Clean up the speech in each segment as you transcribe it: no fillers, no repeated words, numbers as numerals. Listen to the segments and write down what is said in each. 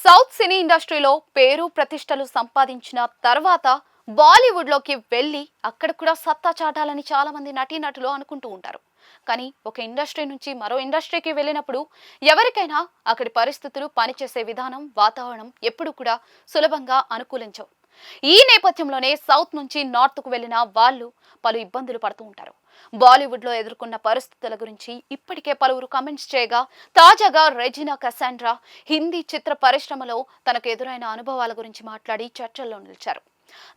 South సినీ ఇండస్ట్రీలో పేరు ప్రతిష్టలు సంపాదించిన తర్వాత బాలీవుడ్లోకి వెళ్ళి అక్కడ కూడా సత్తా చాటాలని చాలా మంది నటీనటులు అనుకుంటూ ఉంటారు. కానీ ఒక ఇండస్ట్రీ నుంచి మరో ఇండస్ట్రీకి వెళ్ళినప్పుడు ఎవరికైనా అక్కడి పరిస్థితులు, పనిచేసే విధానం, వాతావరణం ఎప్పుడు కూడా సులభంగా అనుకూలించవు. ఈ నేపథ్యంలోనే సౌత్ నుంచి నార్త్కు వెళ్ళిన వాళ్ళు పలు ఇబ్బందులు పడుతూ ఉంటారు. బాలీవుడ్లో ఎదుర్కొన్న పరిస్థితుల గురించి ఇప్పటికే పలువురు కమెంట్స్ చేయగా, తాజాగా రెజినా కసాండ్రా హిందీ చిత్ర పరిశ్రమలో తనకు ఎదురైన అనుభవాల గురించి మాట్లాడి చర్చల్లో నిలిచారు.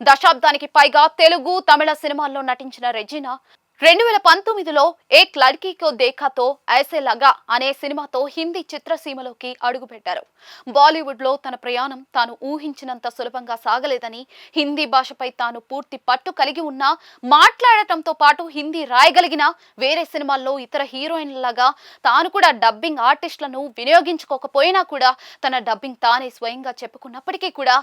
దశాబ్దానికి పైగా తెలుగు, తమిళ సినిమాల్లో నటించిన రెజినా 2019లో ఏక్ లడ్కీకో దేఖాతో ఐసే లగా అనే సినిమాతో హిందీ చిత్రసీమలోకి అడుగుపెట్టారు. బాలీవుడ్లో తన ప్రయాణం తాను ఊహించినంత సులభంగా సాగలేదని, హిందీ భాషపై తాను పూర్తి పట్టు కలిగి ఉన్నా, మాట్లాడటంతో పాటు హిందీ రాయగలిగిన వేరే సినిమాల్లో ఇతర హీరోయిన్లలాగా తాను కూడా డబ్బింగ్ ఆర్టిస్టులను వినియోగించుకోకపోయినా కూడా తన డబ్బింగ్ తానే స్వయంగా చెప్పుకున్నప్పటికీ కూడా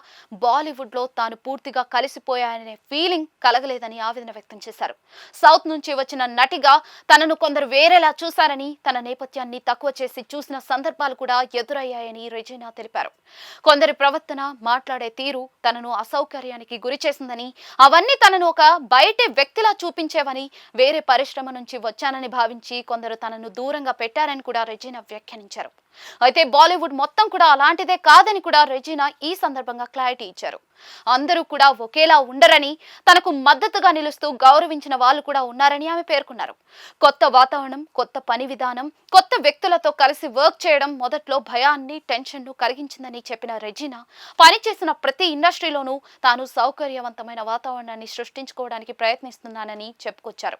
బాలీవుడ్లో తాను పూర్తిగా కలిసిపోయాయనే ఫీలింగ్ కలగలేదని ఆవేదన వ్యక్తం చేశారు. సౌత్ నుంచి వచ్చిన నటిగా తనను కొందరు వేరేలా చూశారని, తన నేపథ్యాన్ని తక్కువ చేసి చూసిన సందర్భాలు కూడా ఎదురయ్యాయని రెజినా తెలిపారు. కొందరి ప్రవర్తన, మాట్లాడే తీరు తనను అసౌకర్యానికి గురి చేసిందని, అవన్నీ తనను ఒక బయటి వ్యక్తిలా చూపించేవని, వేరే పరిశ్రమ నుంచి వచ్చానని భావించి కొందరు తనను దూరంగా పెట్టారని కూడా రెజినా వ్యాఖ్యానించారు. అయితే బాలీవుడ్ మొత్తం కూడా అలాంటిదే కాదని కూడా రెజినా ఈ సందర్భంగా క్లారిటీ ఇచ్చారు. అందరూ కూడా ఒకేలా ఉండరని, తనకు మద్దతుగా నిలుస్తూ గౌరవించిన వాళ్ళు కూడా ఉన్నారని ఆమె పేర్కొన్నారు. కొత్త వాతావరణం, కొత్త పని విధానం, కొత్త వ్యక్తులతో కలిసి వర్క్ చేయడం మొదట్లో భయాన్ని, టెన్షన్ను కలిగించిందని చెప్పిన రెజినా, పనిచేసిన ప్రతి ఇండస్ట్రీలోనూ తాను సౌకర్యవంతమైన వాతావరణాన్ని సృష్టించుకోవడానికి ప్రయత్నిస్తున్నానని చెప్పుకొచ్చారు.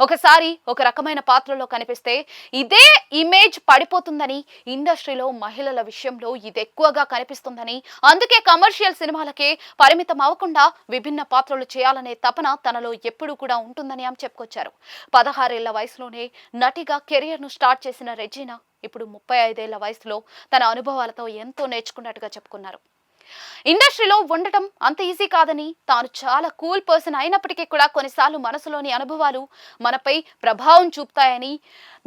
ఒకసారి ఒక రకమైన పాత్రలో కనిపిస్తే ఇదే ఇమేజ్ పడిపోతుందని, ఇండస్ట్రీలో మహిళల విషయంలో ఇది ఎక్కువగా కనిపిస్తుందని, అందుకే కమర్షియల్ సినిమాలకే పరిమితం అవ్వకుండా విభిన్న పాత్రలు చేయాలనే తపన తనలో ఎప్పుడూ కూడా ఉంటుందని ఆమె చెప్పుకొచ్చారు. 16 ఏళ్ల వయసులోనే నటిగా కెరియర్ను స్టార్ట్ చేసిన రెజినా ఇప్పుడు 35 ఏళ్ల వయసులో తన అనుభవాలతో ఎంతో నేర్చుకున్నట్టుగా చెప్పుకున్నారు. ఇండస్ట్రీలో ఉండటం అంత ఈజీ కాదని, తాను చాలా కూల్ పర్సన్ అయినప్పటికీ కూడా కొన్నిసార్లు మనసులోని అనుభవాలు మనపై ప్రభావం చూపుతాయని,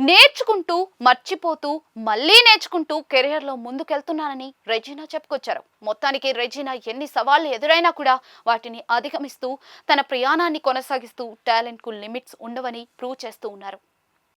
నేర్చుకుంటూ, మర్చిపోతూ, మళ్ళీ నేర్చుకుంటూ కెరియర్లో ముందుకెళ్తున్నానని రెజినా చెప్పుకొచ్చారు. మొత్తానికి రెజినా ఎన్ని సవాళ్లు ఎదురైనా కూడా వాటిని అధిగమిస్తూ తన ప్రయాణాన్ని కొనసాగిస్తూ టాలెంట్కు లిమిట్స్ ఉండవని ప్రూవ్ చేస్తూ ఉన్నారు.